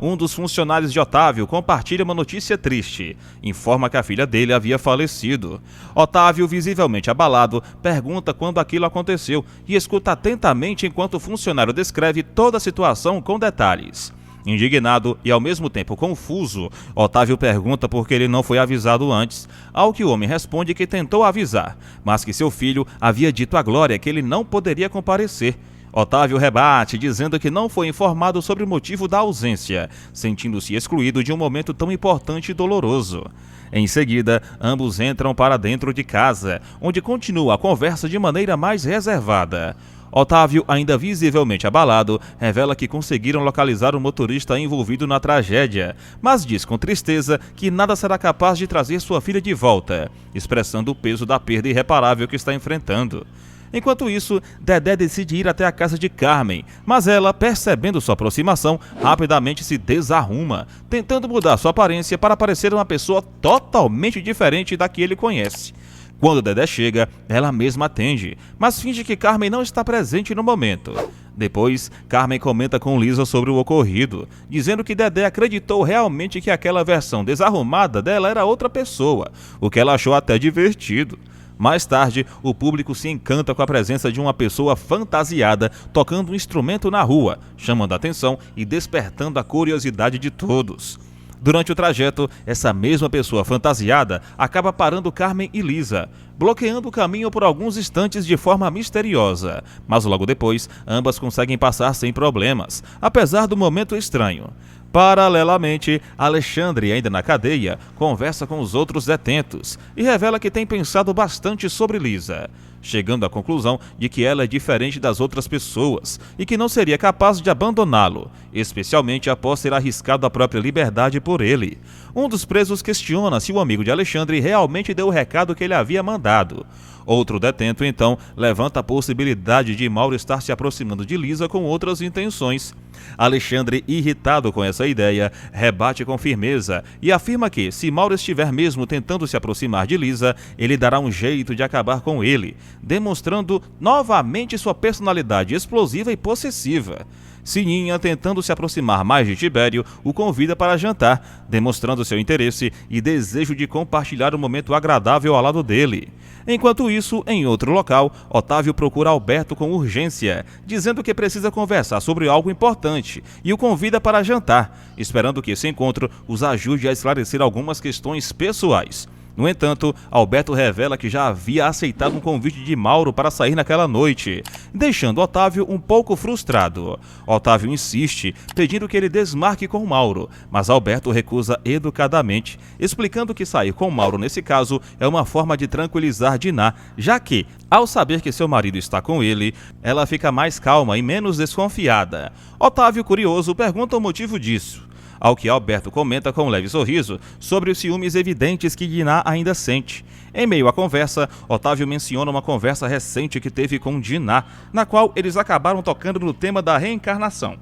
um dos funcionários de Otávio compartilha uma notícia triste. Informa que a filha dele havia falecido. Otávio, visivelmente abalado, pergunta quando aquilo aconteceu e escuta atentamente enquanto o funcionário descreve toda a situação com detalhes. Indignado e ao mesmo tempo confuso, Otávio pergunta por que ele não foi avisado antes, ao que o homem responde que tentou avisar, mas que seu filho havia dito à Glória que ele não poderia comparecer. Otávio rebate, dizendo que não foi informado sobre o motivo da ausência, sentindo-se excluído de um momento tão importante e doloroso. Em seguida, ambos entram para dentro de casa, onde continua a conversa de maneira mais reservada. Otávio, ainda visivelmente abalado, revela que conseguiram localizar o motorista envolvido na tragédia, mas diz com tristeza que nada será capaz de trazer sua filha de volta, expressando o peso da perda irreparável que está enfrentando. Enquanto isso, Dedé decide ir até a casa de Carmen, mas ela, percebendo sua aproximação, rapidamente se desarruma, tentando mudar sua aparência para parecer uma pessoa totalmente diferente da que ele conhece. Quando Dedé chega, ela mesma atende, mas finge que Carmen não está presente no momento. Depois, Carmen comenta com Lisa sobre o ocorrido, dizendo que Dedé acreditou realmente que aquela versão desarrumada dela era outra pessoa, o que ela achou até divertido. Mais tarde, o público se encanta com a presença de uma pessoa fantasiada tocando um instrumento na rua, chamando a atenção e despertando a curiosidade de todos. Durante o trajeto, essa mesma pessoa fantasiada acaba parando Carmen e Lisa, bloqueando o caminho por alguns instantes de forma misteriosa, mas logo depois, ambas conseguem passar sem problemas, apesar do momento estranho. Paralelamente, Alexandre, ainda na cadeia, conversa com os outros detentos e revela que tem pensado bastante sobre Lisa, chegando à conclusão de que ela é diferente das outras pessoas e que não seria capaz de abandoná-lo, especialmente após ter arriscado a própria liberdade por ele. Um dos presos questiona se o amigo de Alexandre realmente deu o recado que ele havia mandado. Outro detento, então, levanta a possibilidade de Mauro estar se aproximando de Lisa com outras intenções. Alexandre, irritado com essa ideia, rebate com firmeza e afirma que, se Mauro estiver mesmo tentando se aproximar de Lisa, ele dará um jeito de acabar com ele, demonstrando novamente sua personalidade explosiva e possessiva. Sininha, tentando se aproximar mais de Tibério, o convida para jantar, demonstrando seu interesse e desejo de compartilhar um momento agradável ao lado dele. Enquanto isso, em outro local, Otávio procura Alberto com urgência, dizendo que precisa conversar sobre algo importante e o convida para jantar, esperando que esse encontro os ajude a esclarecer algumas questões pessoais. No entanto, Alberto revela que já havia aceitado um convite de Mauro para sair naquela noite, deixando Otávio um pouco frustrado. Otávio insiste, pedindo que ele desmarque com Mauro, mas Alberto recusa educadamente, explicando que sair com Mauro nesse caso é uma forma de tranquilizar Diná, já que, ao saber que seu marido está com ele, ela fica mais calma e menos desconfiada. Otávio, curioso, pergunta o motivo disso, ao que Alberto comenta com um leve sorriso sobre os ciúmes evidentes que Diná ainda sente. Em meio à conversa, Otávio menciona uma conversa recente que teve com Diná, na qual eles acabaram tocando no tema da reencarnação.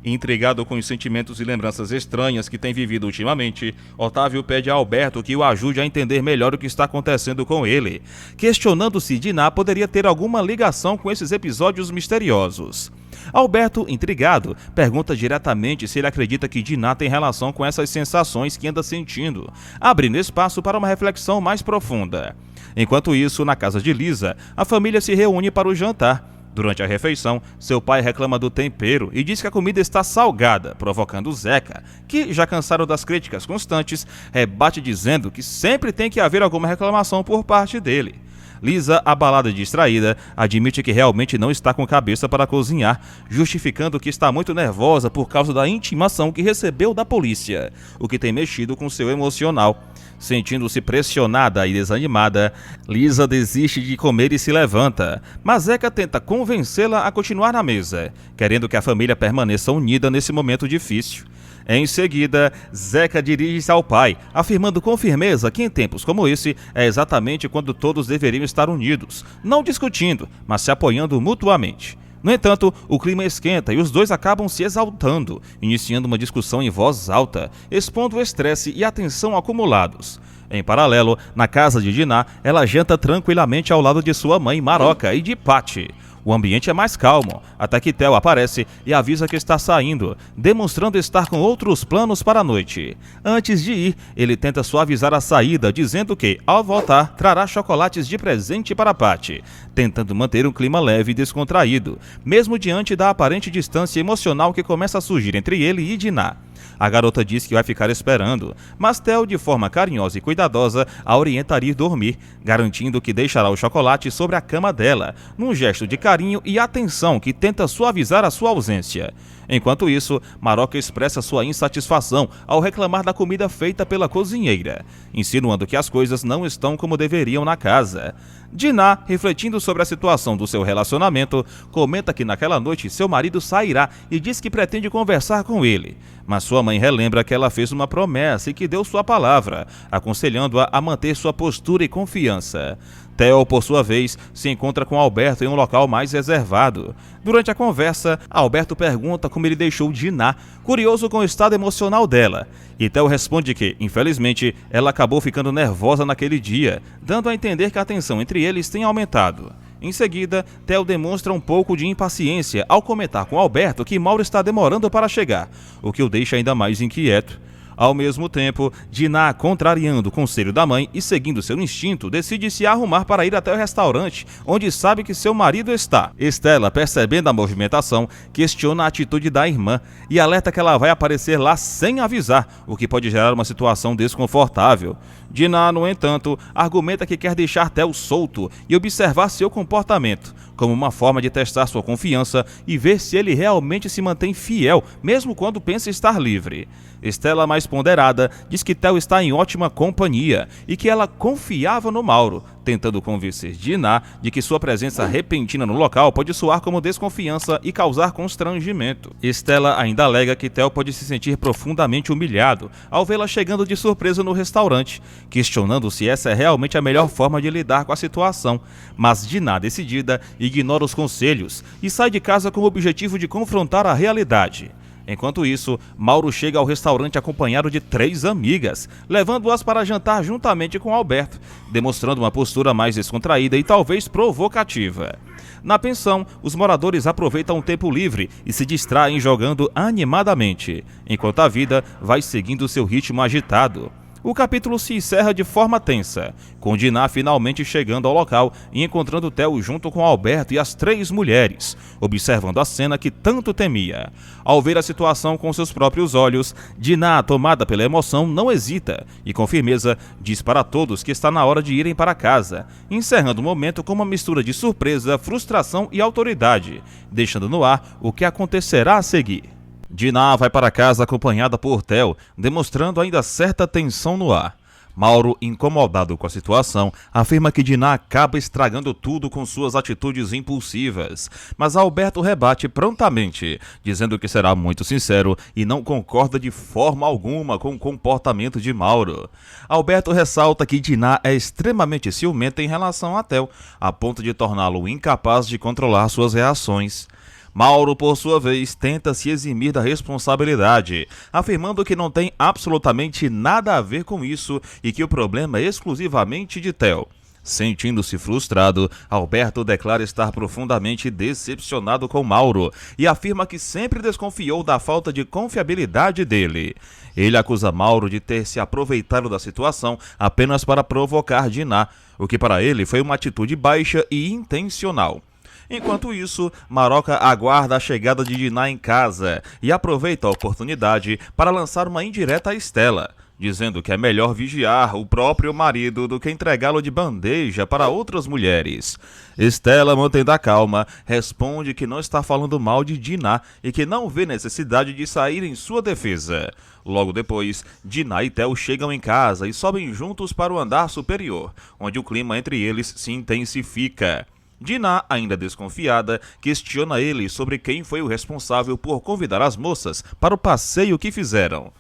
Intrigado com os sentimentos e lembranças estranhas que tem vivido ultimamente, Otávio pede a Alberto que o ajude a entender melhor o que está acontecendo com ele, questionando se Diná poderia ter alguma ligação com esses episódios misteriosos. Alberto, intrigado, pergunta diretamente se ele acredita que Diná tem relação com essas sensações que anda sentindo, abrindo espaço para uma reflexão mais profunda. Enquanto isso, na casa de Lisa, a família se reúne para o jantar. Durante a refeição, seu pai reclama do tempero e diz que a comida está salgada, provocando Zeca, que, já cansado das críticas constantes, rebate dizendo que sempre tem que haver alguma reclamação por parte dele. Lisa, abalada e distraída, admite que realmente não está com cabeça para cozinhar, justificando que está muito nervosa por causa da intimação que recebeu da polícia, o que tem mexido com seu emocional. Sentindo-se pressionada e desanimada, Lisa desiste de comer e se levanta, mas Zeca tenta convencê-la a continuar na mesa, querendo que a família permaneça unida nesse momento difícil. Em seguida, Zeca dirige-se ao pai, afirmando com firmeza que em tempos como esse é exatamente quando todos deveriam estar unidos, não discutindo, mas se apoiando mutuamente. No entanto, o clima esquenta e os dois acabam se exaltando, iniciando uma discussão em voz alta, expondo o estresse e a tensão acumulados. Em paralelo, na casa de Dinah, ela janta tranquilamente ao lado de sua mãe Maroca e de Patty. O ambiente é mais calmo, até que Theo aparece e avisa que está saindo, demonstrando estar com outros planos para a noite. Antes de ir, ele tenta suavizar a saída, dizendo que, ao voltar, trará chocolates de presente para Patty, tentando manter um clima leve e descontraído, mesmo diante da aparente distância emocional que começa a surgir entre ele e Dinah. A garota diz que vai ficar esperando, mas Theo, de forma carinhosa e cuidadosa, a orienta a ir dormir, garantindo que deixará o chocolate sobre a cama dela, num gesto de carinho e atenção que tenta suavizar a sua ausência. Enquanto isso, Maroca expressa sua insatisfação ao reclamar da comida feita pela cozinheira, insinuando que as coisas não estão como deveriam na casa. Dinah, refletindo sobre a situação do seu relacionamento, comenta que naquela noite seu marido sairá e diz que pretende conversar com ele. Mas sua mãe relembra que ela fez uma promessa e que deu sua palavra, aconselhando-a a manter sua postura e confiança. Theo, por sua vez, se encontra com Alberto em um local mais reservado. Durante a conversa, Alberto pergunta como ele deixou Dinah, curioso com o estado emocional dela. E Theo responde que, infelizmente, ela acabou ficando nervosa naquele dia, dando a entender que a tensão entre eles tem aumentado. Em seguida, Theo demonstra um pouco de impaciência ao comentar com Alberto que Mauro está demorando para chegar, o que o deixa ainda mais inquieto. Ao mesmo tempo, Dinah, contrariando o conselho da mãe e seguindo seu instinto, decide se arrumar para ir até o restaurante, onde sabe que seu marido está. Estela, percebendo a movimentação, questiona a atitude da irmã e alerta que ela vai aparecer lá sem avisar, o que pode gerar uma situação desconfortável. Dinah, no entanto, argumenta que quer deixar Theo solto e observar seu comportamento, como uma forma de testar sua confiança e ver se ele realmente se mantém fiel, mesmo quando pensa estar livre. Estela, mais ponderada, diz que Theo está em ótima companhia e que ela confiava no Mauro, tentando convencer Dinah de que sua presença repentina no local pode soar como desconfiança e causar constrangimento. Estela ainda alega que Theo pode se sentir profundamente humilhado ao vê-la chegando de surpresa no restaurante, questionando se essa é realmente a melhor forma de lidar com a situação, mas Dinah, decidida, ignora os conselhos e sai de casa com o objetivo de confrontar a realidade. Enquanto isso, Mauro chega ao restaurante acompanhado de 3 amigas, levando-as para jantar juntamente com Alberto, demonstrando uma postura mais descontraída e talvez provocativa. Na pensão, os moradores aproveitam o tempo livre e se distraem jogando animadamente, enquanto a vida vai seguindo seu ritmo agitado. O capítulo se encerra de forma tensa, com Dinah finalmente chegando ao local e encontrando Theo junto com Alberto e as 3 mulheres, observando a cena que tanto temia. Ao ver a situação com seus próprios olhos, Dinah, tomada pela emoção, não hesita e com firmeza diz para todos que está na hora de irem para casa, encerrando o momento com uma mistura de surpresa, frustração e autoridade, deixando no ar o que acontecerá a seguir. Dinah vai para casa acompanhada por Theo, demonstrando ainda certa tensão no ar. Mauro, incomodado com a situação, afirma que Dinah acaba estragando tudo com suas atitudes impulsivas, mas Alberto rebate prontamente, dizendo que será muito sincero e não concorda de forma alguma com o comportamento de Mauro. Alberto ressalta que Dinah é extremamente ciumenta em relação a Theo, a ponto de torná-lo incapaz de controlar suas reações. Mauro, por sua vez, tenta se eximir da responsabilidade, afirmando que não tem absolutamente nada a ver com isso e que o problema é exclusivamente de Theo. Sentindo-se frustrado, Alberto declara estar profundamente decepcionado com Mauro e afirma que sempre desconfiou da falta de confiabilidade dele. Ele acusa Mauro de ter se aproveitado da situação apenas para provocar Dinah, o que para ele foi uma atitude baixa e intencional. Enquanto isso, Maroca aguarda a chegada de Dinah em casa e aproveita a oportunidade para lançar uma indireta a Estela, dizendo que é melhor vigiar o próprio marido do que entregá-lo de bandeja para outras mulheres. Estela, mantendo a calma, responde que não está falando mal de Dinah e que não vê necessidade de sair em sua defesa. Logo depois, Dinah e Theo chegam em casa e sobem juntos para o andar superior, onde o clima entre eles se intensifica. Dinah, ainda desconfiada, questiona ele sobre quem foi o responsável por convidar as moças para o passeio que fizeram.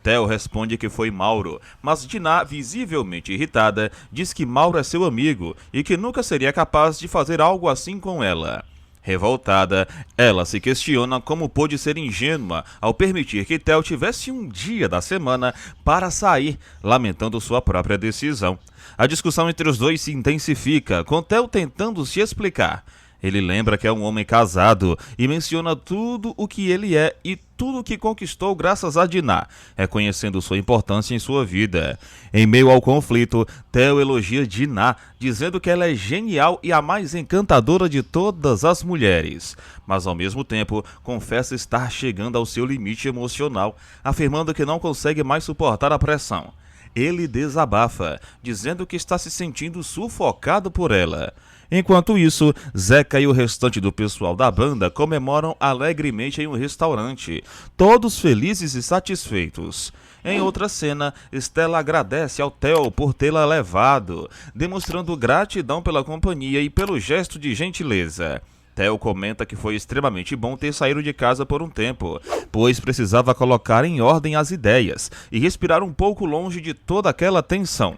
Theo responde que foi Mauro, mas Dinah, visivelmente irritada, diz que Mauro é seu amigo e que nunca seria capaz de fazer algo assim com ela. Revoltada, ela se questiona como pôde ser ingênua ao permitir que Theo tivesse um dia da semana para sair, lamentando sua própria decisão. A discussão entre os dois se intensifica, com Theo tentando se explicar. Ele lembra que é um homem casado e menciona tudo o que ele é e tudo o que conquistou graças a Dinah, reconhecendo sua importância em sua vida. Em meio ao conflito, Theo elogia Dinah, dizendo que ela é genial e a mais encantadora de todas as mulheres. Mas ao mesmo tempo, confessa estar chegando ao seu limite emocional, afirmando que não consegue mais suportar a pressão. Ele desabafa, dizendo que está se sentindo sufocado por ela. Enquanto isso, Zeca e o restante do pessoal da banda comemoram alegremente em um restaurante, todos felizes e satisfeitos. Em outra cena, Stella agradece ao Theo por tê-la levado, demonstrando gratidão pela companhia e pelo gesto de gentileza. Theo comenta que foi extremamente bom ter saído de casa por um tempo, pois precisava colocar em ordem as ideias e respirar um pouco longe de toda aquela tensão.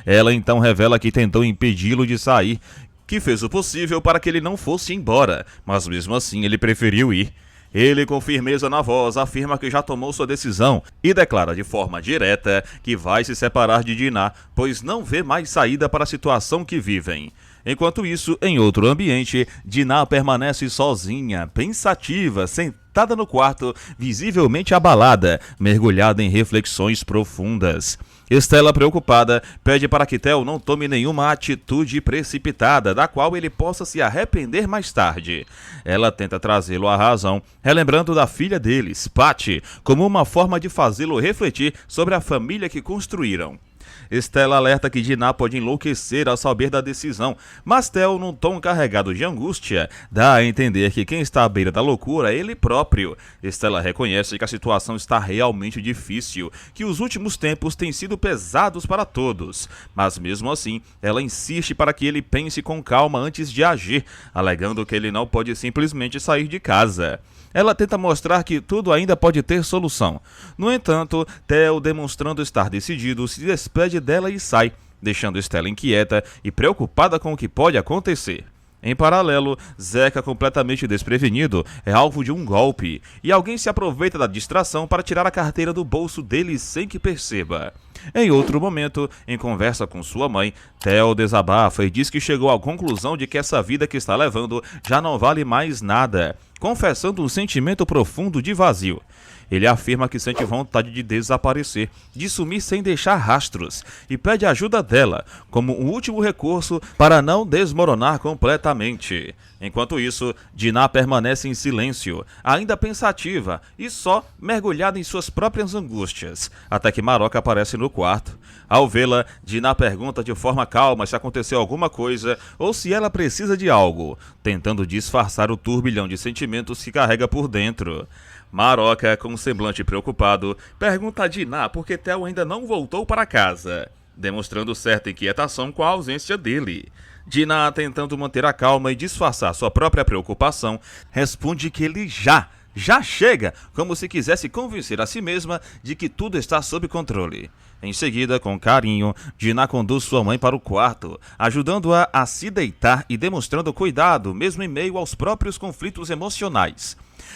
Ela então revela que tentou impedi-lo de sair, que fez o possível para que ele não fosse embora, mas mesmo assim ele preferiu ir. Ele, com firmeza na voz, afirma que já tomou sua decisão e declara de forma direta que vai se separar de Dinah, pois não vê mais saída para a situação que vivem. Enquanto isso, em outro ambiente, Dinah permanece sozinha, pensativa, sentada no quarto, visivelmente abalada, mergulhada em reflexões profundas. Stella, preocupada, pede para que Theo não tome nenhuma atitude precipitada, da qual ele possa se arrepender mais tarde. Ela tenta trazê-lo à razão, relembrando da filha deles, Patty, como uma forma de fazê-lo refletir sobre a família que construíram. Stella alerta que Dinah pode enlouquecer ao saber da decisão, mas Theo, num tom carregado de angústia, dá a entender que quem está à beira da loucura é ele próprio. Stella reconhece que a situação está realmente difícil, que os últimos tempos têm sido pesados para todos, mas mesmo assim, ela insiste para que ele pense com calma antes de agir, alegando que ele não pode simplesmente sair de casa. Ela tenta mostrar que tudo ainda pode ter solução. No entanto, Theo, demonstrando estar decidido, se despede dela e sai, deixando Stella inquieta e preocupada com o que pode acontecer. Em paralelo, Zeca, completamente desprevenido, é alvo de um golpe, e alguém se aproveita da distração para tirar a carteira do bolso dele sem que perceba. Em outro momento, em conversa com sua mãe, Theo desabafa e diz que chegou à conclusão de que essa vida que está levando já não vale mais nada, confessando um sentimento profundo de vazio. Ele afirma que sente vontade de desaparecer, de sumir sem deixar rastros, e pede ajuda dela, como um último recurso para não desmoronar completamente. Enquanto isso, Dinah permanece em silêncio, ainda pensativa e só mergulhada em suas próprias angústias, até que Maroca aparece no quarto. Ao vê-la, Dinah pergunta de forma calma se aconteceu alguma coisa ou se ela precisa de algo, tentando disfarçar o turbilhão de sentimentos que carrega por dentro. Maroca, com um semblante preocupado, pergunta a Dinah por que Theo ainda não voltou para casa, demonstrando certa inquietação com a ausência dele. Dinah, tentando manter a calma e disfarçar sua própria preocupação, responde que ele já chega, como se quisesse convencer a si mesma de que tudo está sob controle. Em seguida, com carinho, Dinah conduz sua mãe para o quarto, ajudando-a a se deitar e demonstrando cuidado, mesmo em meio aos próprios conflitos emocionais.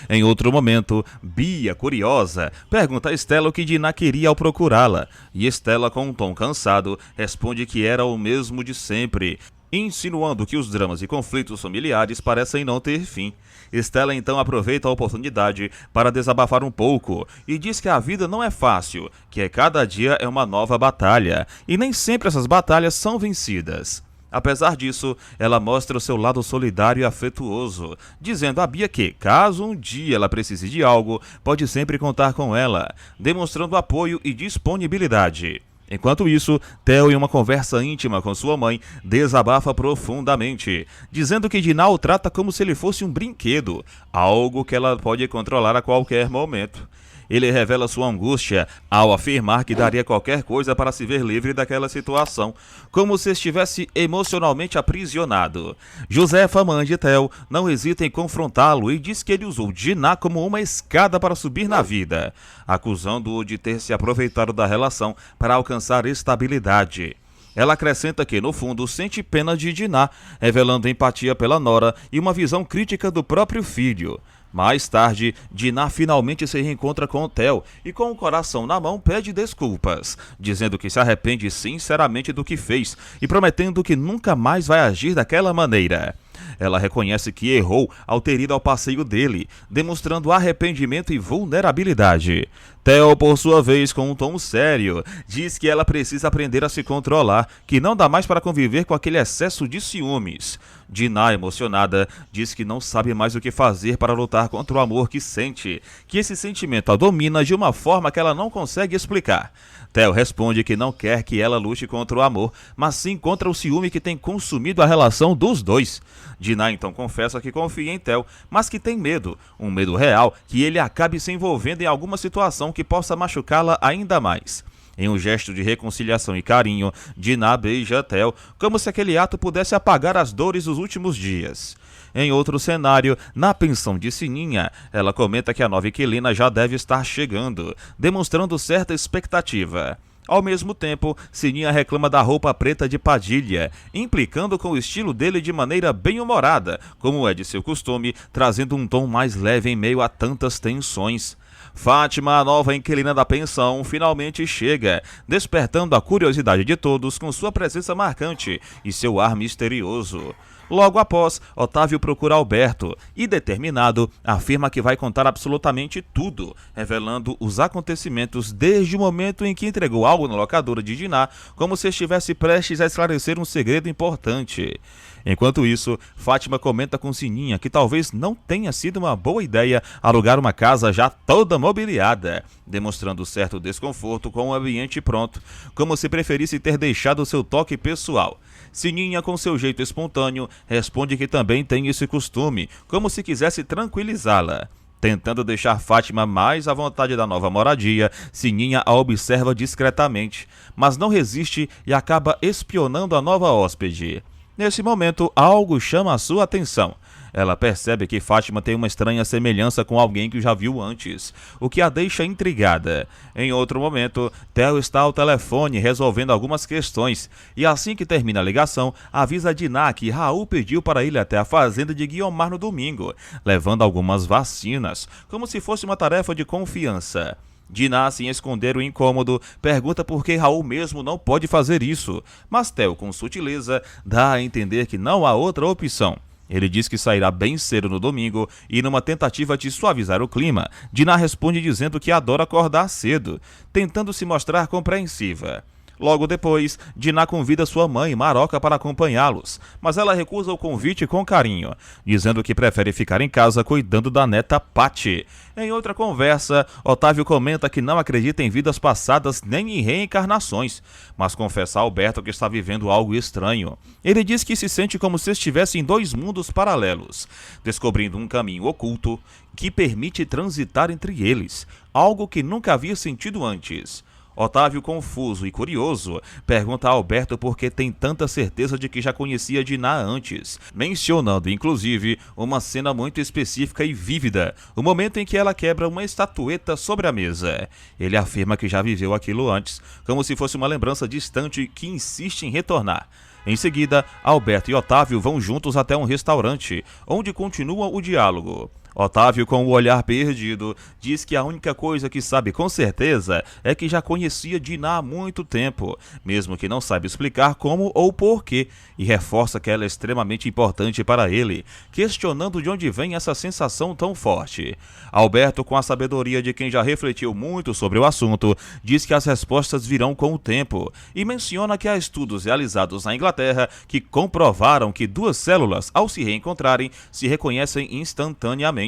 Em outro momento, Bia, curiosa, pergunta a Stella o que Dinah queria ao procurá-la, e Stella, com um tom cansado, responde que era o mesmo de sempre, insinuando que os dramas e conflitos familiares parecem não ter fim. Stella então aproveita a oportunidade para desabafar um pouco e diz que a vida não é fácil, que cada dia é uma nova batalha, e nem sempre essas batalhas são vencidas. Apesar disso, ela mostra o seu lado solidário e afetuoso, dizendo a Bia que, caso um dia ela precise de algo, pode sempre contar com ela, demonstrando apoio e disponibilidade. Enquanto isso, Theo, em uma conversa íntima com sua mãe, desabafa profundamente, dizendo que Dinah o trata como se ele fosse um brinquedo, algo que ela pode controlar a qualquer momento. Ele revela sua angústia ao afirmar que daria qualquer coisa para se ver livre daquela situação, como se estivesse emocionalmente aprisionado. Josefa, mãe de Theo, não hesita em confrontá-lo e diz que ele usou Dinah como uma escada para subir na vida, acusando-o de ter se aproveitado da relação para alcançar estabilidade. Ela acrescenta que, no fundo, sente pena de Dinah, revelando empatia pela nora e uma visão crítica do próprio filho. Mais tarde, Dinah finalmente se reencontra com Theo e, com o coração na mão, pede desculpas, dizendo que se arrepende sinceramente do que fez e prometendo que nunca mais vai agir daquela maneira. Ela reconhece que errou ao ter ido ao passeio dele, demonstrando arrependimento e vulnerabilidade. Theo, por sua vez, com um tom sério, diz que ela precisa aprender a se controlar, que não dá mais para conviver com aquele excesso de ciúmes. Dinah, emocionada, diz que não sabe mais o que fazer para lutar contra o amor que sente, que esse sentimento a domina de uma forma que ela não consegue explicar. Theo responde que não quer que ela lute contra o amor, mas sim contra o ciúme que tem consumido a relação dos dois. Dinah então confessa que confia em Theo, mas que tem medo, um medo real, que ele acabe se envolvendo em alguma situação que possa machucá-la ainda mais. Em um gesto de reconciliação e carinho, Dinah beija Theo, como se aquele ato pudesse apagar as dores dos últimos dias. Em outro cenário, na pensão de Sininha, ela comenta que a nova inquilina já deve estar chegando, demonstrando certa expectativa. Ao mesmo tempo, Sininha reclama da roupa preta de Padilha, implicando com o estilo dele de maneira bem-humorada, como é de seu costume, trazendo um tom mais leve em meio a tantas tensões. Fátima, a nova inquilina da pensão, finalmente chega, despertando a curiosidade de todos com sua presença marcante e seu ar misterioso. Logo após, Otávio procura Alberto e, determinado, afirma que vai contar absolutamente tudo, revelando os acontecimentos desde o momento em que entregou algo na locadora de Dinah, como se estivesse prestes a esclarecer um segredo importante. Enquanto isso, Fátima comenta com Sininha que talvez não tenha sido uma boa ideia alugar uma casa já toda mobiliada, demonstrando certo desconforto com o ambiente pronto, como se preferisse ter deixado seu toque pessoal. Sininha, com seu jeito espontâneo, responde que também tem esse costume, como se quisesse tranquilizá-la. Tentando deixar Fátima mais à vontade da nova moradia, Sininha a observa discretamente, mas não resiste e acaba espionando a nova hóspede. Nesse momento, algo chama a sua atenção. Ela percebe que Fátima tem uma estranha semelhança com alguém que já viu antes, o que a deixa intrigada. Em outro momento, Theo está ao telefone resolvendo algumas questões, e assim que termina a ligação, avisa Dinah que Raul pediu para ir até a fazenda de Guiomar no domingo, levando algumas vacinas, como se fosse uma tarefa de confiança. Dinah, sem esconder o incômodo, pergunta por que Raul mesmo não pode fazer isso, mas Theo, com sutileza, dá a entender que não há outra opção. Ele diz que sairá bem cedo no domingo e, numa tentativa de suavizar o clima, Dinah responde dizendo que adora acordar cedo, tentando se mostrar compreensiva. Logo depois, Dinah convida sua mãe, Maroca, para acompanhá-los, mas ela recusa o convite com carinho, dizendo que prefere ficar em casa cuidando da neta Pati. Em outra conversa, Otávio comenta que não acredita em vidas passadas nem em reencarnações, mas confessa a Alberto que está vivendo algo estranho. Ele diz que se sente como se estivesse em dois mundos paralelos, descobrindo um caminho oculto que permite transitar entre eles, algo que nunca havia sentido antes. Otávio, confuso e curioso, pergunta a Alberto por que tem tanta certeza de que já conhecia Dinah antes, mencionando inclusive uma cena muito específica e vívida, o momento em que ela quebra uma estatueta sobre a mesa. Ele afirma que já viveu aquilo antes, como se fosse uma lembrança distante que insiste em retornar. Em seguida, Alberto e Otávio vão juntos até um restaurante, onde continuam o diálogo. Otávio, com o olhar perdido, diz que a única coisa que sabe com certeza é que já conhecia Dinah há muito tempo, mesmo que não saiba explicar como ou porquê, e reforça que ela é extremamente importante para ele, questionando de onde vem essa sensação tão forte. Alberto, com a sabedoria de quem já refletiu muito sobre o assunto, diz que as respostas virão com o tempo, e menciona que há estudos realizados na Inglaterra que comprovaram que duas células, ao se reencontrarem, se reconhecem instantaneamente,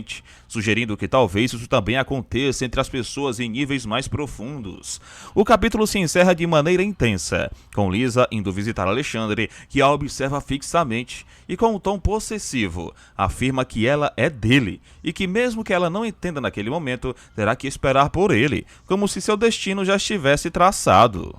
sugerindo que talvez isso também aconteça entre as pessoas em níveis mais profundos. O capítulo se encerra de maneira intensa, com Lisa indo visitar Alexandre, que a observa fixamente e, com um tom possessivo, afirma que ela é dele e que, mesmo que ela não entenda naquele momento, terá que esperar por ele, como se seu destino já estivesse traçado.